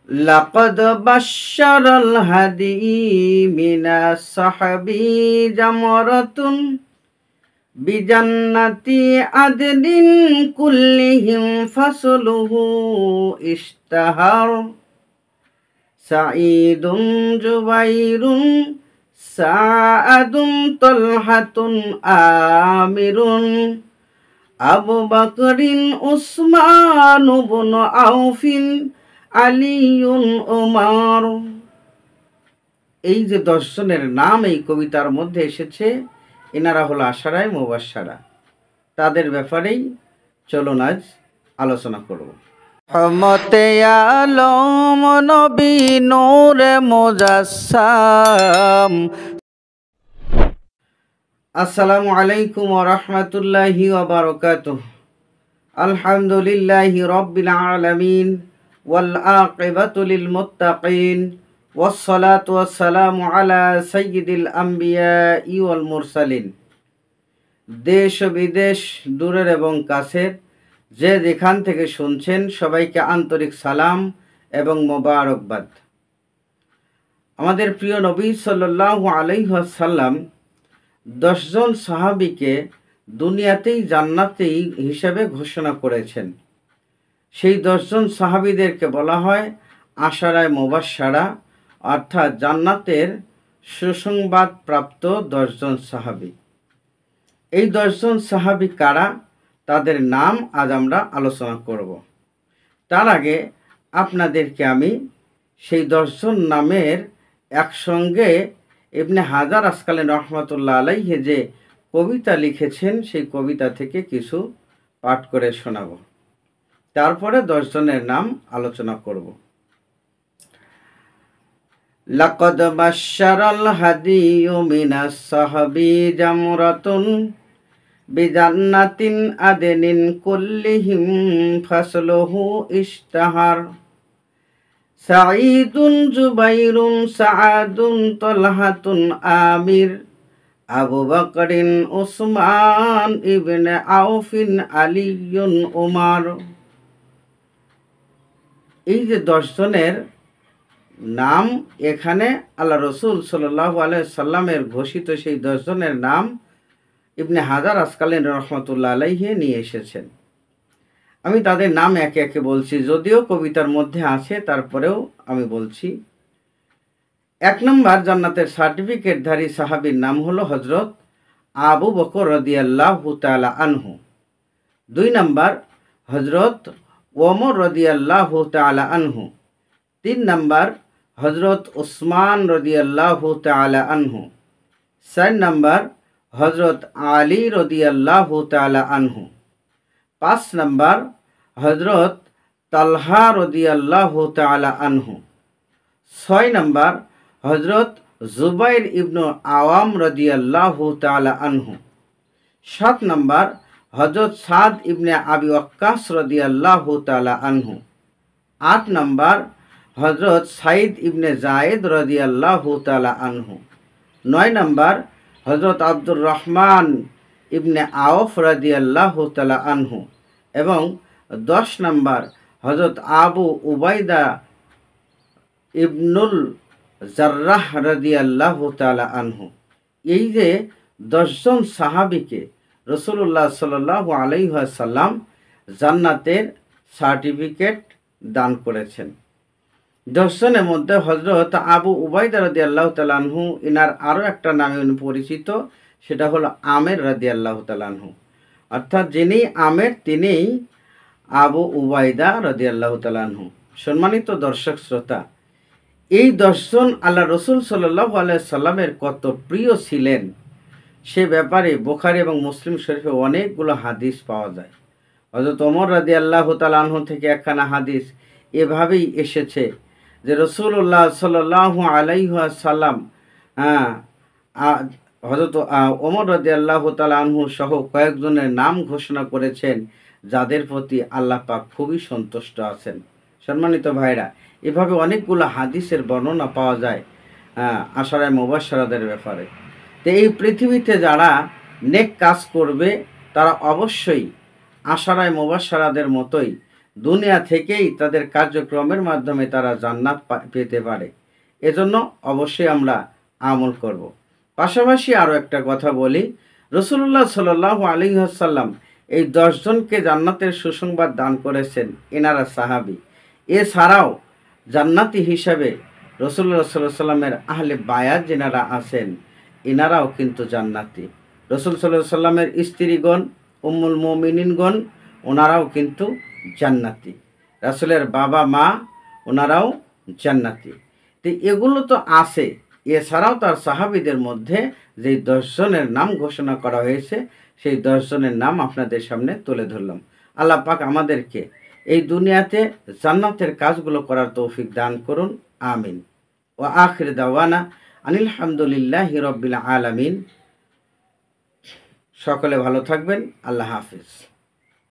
লাকাদ বাশশারাল হাদি মিনাস সাহাবি জামরাতুন বিজান্নাতি আদনিন কুল্লিহিম ফাসলুহু ইশতাহার সাঈদুন জুবাইরুন সাআদুন তালহাতুন আমিরুন আবু বকরিন উসমান ইবনে আউফিন আলিউন ওমর। এই যে 10 জনের নাম এই কবিতার মধ্যে এসেছে, এনারা হলো আশারায়ে মুবাশশারা। তাদের ব্যাপারেই চলুন আজ আলোচনা করব। রহমতে আলম নবী নূরে মুজাসসাম। আসসালামু আলাইকুম ওয়া রাহমাতুল্লাহি ওয়া বারাকাতুহু। আলহামদুলিল্লাহি রাব্বিল আলামিন ওয়াল আকিবাতু লিল মুত্তাকিন ওয়াস সালাতু ওয়াস সালামু আলা সাইয়্যিদিল আমবিয়াই ওয়াল মুরসালিন। দেশ ও বিদেশ, দূরের এবং কাছের যে যেখান থেকে শুনছেন সবাইকে আন্তরিক সালাম এবং মোবারকবাদ। আমাদের প্রিয় নবী সাল্লাল্লাহু আলাইহি ওয়াসাল্লাম 10 জন সাহাবীকে দুনিয়াতেই জান্নাতেই হিসেবে ঘোষণা করেছেন। সেই 10 জন সাহাবীদেরকে বলা হয় আশারায়ে মুবাশশারা, অর্থাৎ জান্নাতের সুসংবাদ প্রাপ্ত 10 জন সাহাবী। এই 10 জন সাহাবী কারা, তাদের নাম আজ আমরা আলোচনা করব। তার আগে আপনাদেরকে আমি সেই 10 জন নামের একসঙ্গে ইবনে হাজার আসকালানী রহমাতুল্লাহ আলাইহি যে কবিতা লিখেছেন সেই কবিতা থেকে কিছু পাঠ করে শোনাব। তারপরে 10 জনের নাম আলোচনা করব। লাকাদ বাশশারাল হাদিয়ু মিনাস সাহাবি জামরাতুন বিজান্নাতিন আদনিন কুল্লিহিম ফাসলুহু ইশতাহার সাঈদুন জুবাইরুন সাআদুন তালহাতুন আমির আবু বকরিন উসমান ইবনে আউফিন আলিউন ওমর। এই যে 10 জনের নাম এখানে আল্লাহ রসুল সাল্লাল্লাহু আলাইহি সাল্লামের ঘোষিত সেই 10 জনের নাম ইবনে হাজার আসকালানী রহমাতুল্লাহ আলাইহি নিয়ে এসেছেন। আমি তাদের নাম একে একে বলছি, যদিও কবিতার মধ্যে আছে তারপরেও আমি বলছি। 1 নম্বর জান্নাতের সার্টিফিকেটধারী সাহাবীর নাম হলো হযরত আবু বকর রাদিয়াল্লাহু তাআলা আনহু। 2 নম্বর হযরত ওমর রাদিয়াল্লাহু তাআলা আনহু। 3 নম্বর হযরত উসমান রাদিয়াল্লাহু তাআলা আনহু। 4 নম্বর হযরত আলী রাদিয়াল্লাহু তাআলা আনহু। 5 নম্বর হযরত তালহা রাদিয়াল্লাহু তাআলা আনহু। 6 নম্বর হযরত জুবাইর ইবনে আওয়াম রাদিয়াল্লাহু তাআলা আনহু। 7 নম্বর হযরত সাদ ইবনে আবি ওয়াক্কাস রাদিয়াল্লাহু তাআলা আনহু। 8 নম্বর হযরত সাইদ ইবনে যায়েদ রাদিয়াল্লাহু তাআলা আনহু। 9 নম্বর হযরত আব্দুর রহমান ইবনে আওফ রাদিয়াল্লাহু তাআলা আনহু এবং 10 নম্বর হযরত আবু উবাইদা ইবনুল জাররাহ রাদিয়াল্লাহু তাআলা আনহু। এই যে 10 জন সাহাবীকে রাসূলুল্লাহ সাল্লাল্লাহু আলাইহি ওয়াসাল্লাম জান্নাতের সার্টিফিকেট দান করেছেন। 10 জনের মধ্যে হযরত আবু উবাইদা রাদিয়াল্লাহু তাআলা আনহু, ইনার আরও একটা নামে উনি পরিচিত, সেটা হলো আমের রাদিয়াল্লাহু তাআলা আনহু। অর্থাৎ যিনি আমের তিনিই আবু উবাইদা রাদিয়াল্লাহু তাআলা আনহু। সম্মানিত দর্শক শ্রোতা, এই 10 জন আল্লাহ রসুল সাল্লাল্লাহু আলাইহি সাল্লামের কত প্রিয় ছিলেন সে ব্যাপারে বুখারী এবং মুসলিম শরীফে অনেকগুলো হাদিস পাওয়া যায়। হযরত ওমর রাদিয়াল্লাহু তাআলা আনহু থেকে একখানা হাদিস এভাবেই এসেছে যে রাসূলুল্লাহ সাল্লাল্লাহু আলাইহি ওয়াসাল্লাম হযরত ওমর রাদিয়াল্লাহু তাআলা আনহু সহ কয়েকজনের নাম ঘোষণা করেছেন যাদের প্রতি আল্লাহ পাক খুবই সন্তুষ্ট আছেন। সম্মানিত ভাইরা, এভাবে অনেকগুলো হাদিসের বর্ণনা পাওয়া যায় আশারায়ে মুবাশশারাদের ব্যাপারে। তো এই পৃথিবীতে যারা নেক কাজ করবে তারা অবশ্যই আশারায়ে মুবাশশারাদের মতোই দুনিয়া থেকেই তাদের কার্যক্রমের মাধ্যমে তারা জান্নাত পেতে পারে। এজন্য অবশ্যই আমরা আমল করব। পাশাপাশি আরও একটা কথা বলি, রাসূলুল্লাহ সাল্লাল্লাহু আলাইহি ওয়াসাল্লাম এই 10 জনকে জান্নাতের সুসংবাদ দান করেছেন, এনারা সাহাবী। এছাড়াও জান্নাতি হিসাবে রাসূলুল্লাহ সাল্লাল্লাহু আলাইহি ওয়াসাল্লামের আহলে বায়াত যেনারা আছেন, এনারাও কিন্তু জান্নাতি। রাসূল সাল্লাল্লাহু আলাইহি ওয়াসাল্লামের স্ত্রীগণ, উম্মুল মুমিনিনগণ, ওনারাও কিন্তু জান্নাতি। রাসূলের বাবা মা ওনারাও জান্নাতি। তো এগুলো তো আছে। এছাড়াও তার সাহাবীদের মধ্যে যেই 10 জনের নাম ঘোষণা করা হয়েছে, সেই 10 জনের নাম আপনাদের সামনে তুলে ধরলাম। আল্লাহ পাক আমাদেরকে এই দুনিয়াতে জান্নাতের কাজগুলো করার তৌফিক দান করুন। আমিন। ওয়া আখির দাওয়ানা আনিল হামদুলিল্লাহি রাব্বিল আলামিন। সকলে ভালো থাকবেন। আল্লাহ হাফেজ।